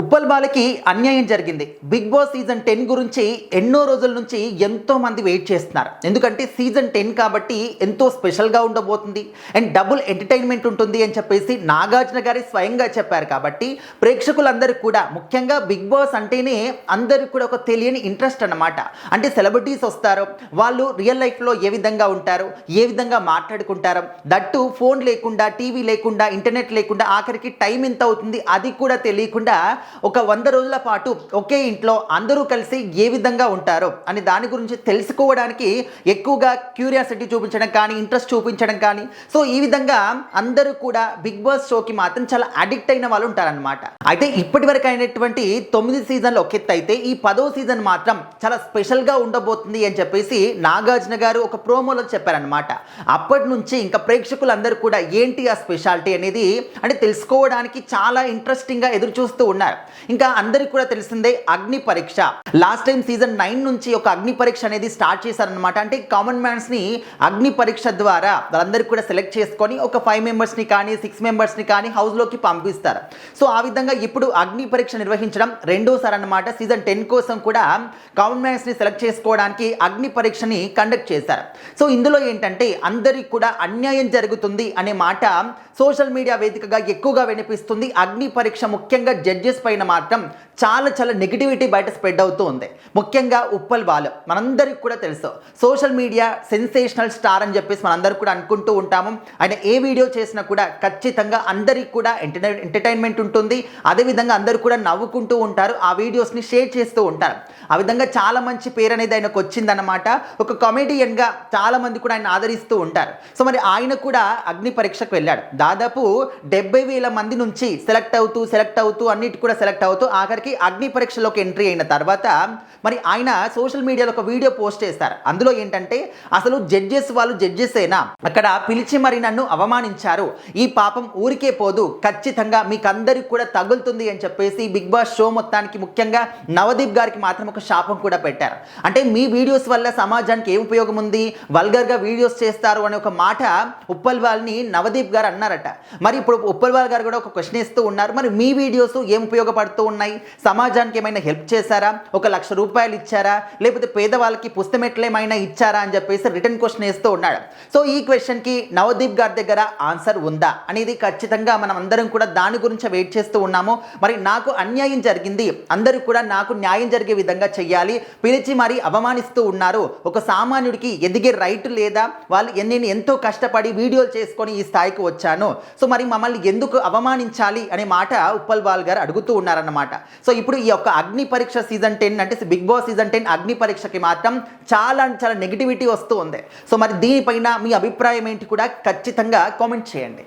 ఉప్పల్ బాలకి అన్యాయం జరిగింది. Big boss season 10 గురించి ఎన్నో రోజుల నుంచి ఎంతో మంది వెయిట్ చేస్తున్నారు. ఎందుకంటే సీజన్ 10 కాబట్టి ఎంతో స్పెషల్గా ఉండబోతుంది అండ్ డబుల్ ఎంటర్టైన్మెంట్ ఉంటుంది అని చెప్పేసి నాగార్జున గారి స్వయంగా చెప్పారు. కాబట్టి ప్రేక్షకులందరూ కూడా ముఖ్యంగా బిగ్ బాస్ అంటేనే అందరికి కూడా ఒక తెలియని ఇంట్రెస్ట్ అన్నమాట. అంటే సెలబ్రిటీస్ వస్తారు, వాళ్ళు రియల్ లైఫ్లో ఏ విధంగా ఉంటారు, ఏ విధంగా మాట్లాడుకుంటారు, దట్టు ఫోన్ లేకుండా, టీవీ లేకుండా, ఇంటర్నెట్ లేకుండా, ఆఖరికి టైం ఎంత అవుతుంది అది కూడా తెలియకుండా ఒక 100 రోజుల పాటు ఒకే ఇంట్లో అందరూ కలిసి ఏ విధంగా ఉంటారో అని దాని గురించి తెలుసుకోవడానికి ఎక్కువగా క్యూరియాసిటీ చూపించడం కానీ, ఇంట్రెస్ట్ చూపించడం కానీ, సో ఈ విధంగా అందరూ కూడా బిగ్ బాస్ షోకి మాత్రం చాలా అడిక్ట్ అయిన వాళ్ళు ఉంటారనమాట. అయితే ఇప్పటి వరకు అయినటువంటి 9 సీజన్లు ఒక ఎత్తు అయితే ఈ 10వ సీజన్ మాత్రం చాలా స్పెషల్గా ఉండబోతుంది అని చెప్పేసి నాగార్జున గారు ఒక ప్రోమోలో చెప్పారనమాట. అప్పటి నుంచి ఇంకా ప్రేక్షకులందరూ కూడా ఏంటి ఆ స్పెషాలిటీ అనేది అంటే తెలుసుకోవడానికి చాలా ఇంట్రెస్టింగ్గా ఎదురు చూస్తూ ఉన్నారు. ఇంకా అందరికి కూడా తెలిసిందే అగ్ని పరీక్ష. లాస్ట్ టైం సీజన్ 9 నుంచి ఒక అగ్ని పరీక్ష అనేది స్టార్ట్ చేశారనమాట. అంటే కామన్ మ్యాన్స్ ని అగ్ని పరీక్ష ద్వారా వాళ్ళందరికీ కూడా సెలెక్ట్ చేసుకొని ఒక 5 మెంబర్స్ని కానీ 6 మెంబర్స్ని కానీ హౌస్లోకి పంపిస్తారు. సో ఆ విధంగా ఇప్పుడు అగ్ని పరీక్ష నిర్వహించడం రెండోసారి అనమాట. సీజన్ 10 కోసం కూడా కామన్ మ్యాన్స్ని సెలెక్ట్ చేసుకోవడానికి అగ్ని పరీక్షని కండక్ట్ చేశారు. సో ఇందులో ఏంటంటే అందరికి కూడా అన్యాయం జరుగుతుంది అనే మాట సోషల్ మీడియా వేదికగా ఎక్కువగా వినిపిస్తుంది. అగ్ని పరీక్ష ముఖ్యంగా జడ్జెస్ పైన మాత్రం చాలా నెగిటివిటీ బయట స్ప్రెడ్ అవుతూ ఉంది. ముఖ్యంగా ఉప్పల్ బాలు మనందరికి కూడా తెలుసు, సోషల్ మీడియా సెన్సేషనల్ స్టార్ అని చెప్పేసి మనందరూ కూడా అనుకుంటూ ఉంటాము. ఆయన ఏ వీడియో చేసినా కూడా ఖచ్చితంగా అందరికి కూడా ఎంటర్టైన్మెంట్ ఉంటుంది. అదేవిధంగా అందరూ కూడా నవ్వుకుంటూ ఉంటారు, ఆ వీడియోస్ని షేర్ చేస్తూ ఉంటారు. ఆ విధంగా చాలా మంచి పేరు అనేది ఆయనకు వచ్చిందన్నమాట. ఒక కామెడియన్గా చాలా మంది కూడా ఆయన ఆదరిస్తూ ఉంటారు. సో మరి ఆయన కూడా అగ్ని పరీక్షకు వెళ్ళాడు. దాదాపు 70,000 మంది నుంచి సెలెక్ట్ అవుతూ అన్నిటి కూడా సెలెక్ట్ అవుతూ ఆఖరికి అగ్ని పరీక్షలోకి ఎంట్రీ అయిన తర్వాత మరి ఆయన సోషల్ మీడియాలో ఒక వీడియో పోస్ట్ చేస్తారు. అందులో ఏంటంటే అసలు వాళ్ళు జడ్జెసేనా, అక్కడ పిలిచి మరి నన్ను అవమానించారు, ఈ పాపం ఊరికే పోదు, ఖచ్చితంగా మీకు అందరికి కూడా తగులుతుంది అని చెప్పేసి బిగ్ బాస్ షో మొత్తానికి ముఖ్యంగా నవదీప్ గారికి మాత్రం ఒక శాపం కూడా పెట్టారు. అంటే మీ వీడియోస్ వల్ల సమాజానికి ఏం ఉపయోగం ఉంది, వల్గర్గా వీడియోస్ చేస్తారు అనే ఒక మాట ఉప్పల్ బాల్ని నవదీప్ గారు అన్నారట. మరి ఇప్పుడు ఉప్పల్ బాల్ గారు కూడా ఒక క్వశ్చన్ ఇస్తూ ఉన్నారు, మరి మీ వీడియోస్ ఏం ఉపయోగపడుతూ ఉన్నాయి, సమాజానికి ఏమైనా హెల్ప్ చేశారా, 1,00,000 రూపాయలు ఇచ్చారా, లేకపోతే పేదవాళ్ళకి పుస్తమెట్లు ఏమైనా ఇచ్చారా అని చెప్పేసి రిటర్న్ క్వశ్చన్ వేస్తూ ఉన్నాడు. సో ఈ క్వశ్చన్కి నవదీప్ గారి దగ్గర ఆన్సర్ ఉందా అనేది ఖచ్చితంగా మనం అందరం కూడా దాని గురించి వెయిట్ చేస్తూ ఉన్నాము. మరి నాకు అన్యాయం జరిగింది, అందరూ కూడా నాకు న్యాయం జరిగే విధంగా చెయ్యాలి, పిలిచి మరి అవమానిస్తూ ఉన్నారు, ఒక సామాన్యుడికి ఎదిగే రైట్ లేదా, నేను ఎంతో కష్టపడి వీడియోలు చేసుకొని ఈ స్థాయికి వచ్చాను, సో మరి మమ్మల్ని ఎందుకు అవమానించాలి అనే మాట ఉప్పల్ బాల్ గారు అడుగుతూ ఉన్నారన్నమాట. సో ఇప్పుడు ఈ యొక్క అగ్ని పరీక్ష సీజన్ 10 అంటే బిగ్ బాస్ సీజన్ 10 అగ్ని పరీక్షకి మాత్రం చాలా నెగిటివిటీ వస్తూ ఉంది. సో మరి దీనిపైన మీ అభిప్రాయం ఏంటి కూడా ఖచ్చితంగా కామెంట్ చేయండి.